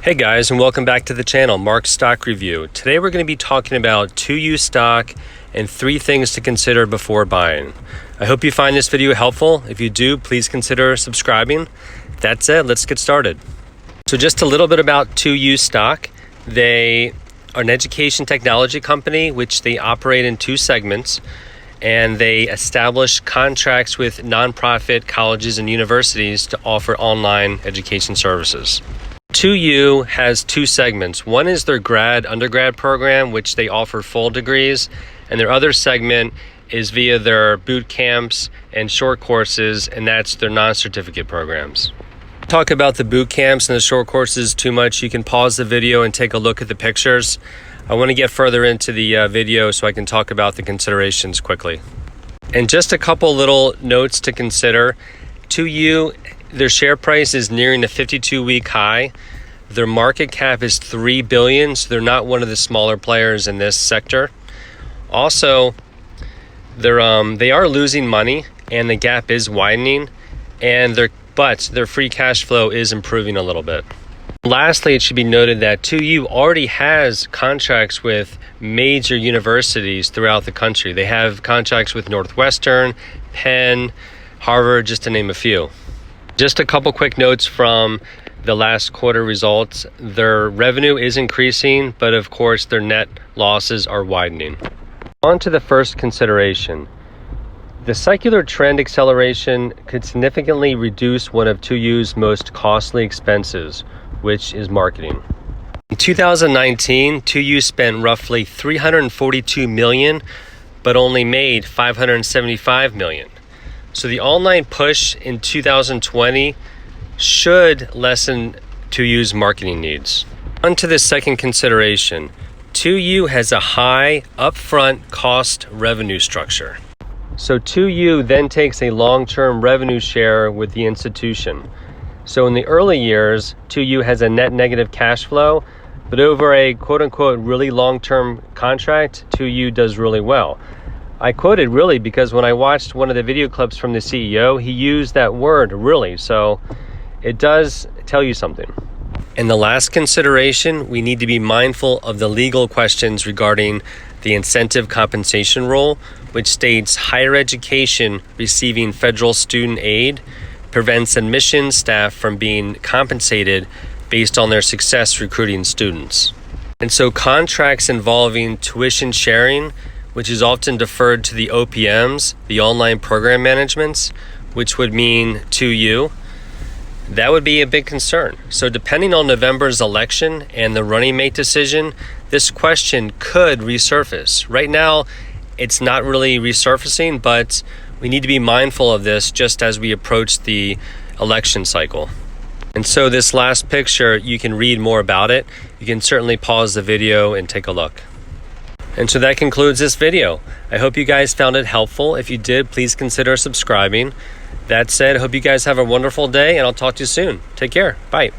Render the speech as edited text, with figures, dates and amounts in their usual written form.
Hey guys, and welcome back to the channel, Mark's Stock Review. Today we're going to be talking about 2U stock and 3 things to consider before buying. I hope you find this video helpful. If you do, please consider subscribing. That's it, let's get started. So just a little bit about 2U stock. They are an education technology company, which they operate in 2 segments, and they establish contracts with nonprofit colleges and universities to offer online education services. 2U has 2 segments. One is their undergrad program, which they offer full degrees, and their other segment is via their boot camps and short courses, and that's their non-certificate programs. Talk about the boot camps and the short courses too much, you can pause the video and take a look at the pictures. I want to get further into the video so I can talk about the considerations quickly. And just a couple little notes to consider. 2U, their share price is nearing a 52-week high. Their market cap is $3 billion, so they're not one of the smaller players in this sector. Also, they are losing money, and the gap is widening, but their free cash flow is improving a little bit. Lastly, it should be noted that 2U already has contracts with major universities throughout the country. They have contracts with Northwestern, Penn, Harvard, just to name a few. Just a couple quick notes from the last quarter results. Their revenue is increasing, but of course their net losses are widening. On to the first consideration. The secular trend acceleration could significantly reduce one of 2U's most costly expenses, which is marketing. In 2019, 2U spent roughly $342 million, but only made $575 million. So the online push in 2020 should lessen 2U's marketing needs. On to the second consideration. 2U has a high upfront cost revenue structure. So 2U then takes a long-term revenue share with the institution. So in the early years, 2U has a net negative cash flow, but over a quote-unquote really long-term contract, 2U does really well. I quoted really because when I watched one of the video clips from the CEO, he used that word really, so it does tell you something. And the last consideration, we need to be mindful of the legal questions regarding the incentive compensation rule, which states higher education receiving federal student aid prevents admissions staff from being compensated based on their success recruiting students. And so contracts involving tuition sharing, which is often deferred to the OPMs, the online program managements, which would mean 2U, that would be a big concern. So depending on November's election and the running mate decision, this question could resurface. Right now, it's not really resurfacing, but we need to be mindful of this just as we approach the election cycle. And so this last picture, you can read more about it. You can certainly pause the video and take a look. And so that concludes this video. I hope you guys found it helpful. If you did, please consider subscribing. That said, I hope you guys have a wonderful day, and I'll talk to you soon. Take care. Bye.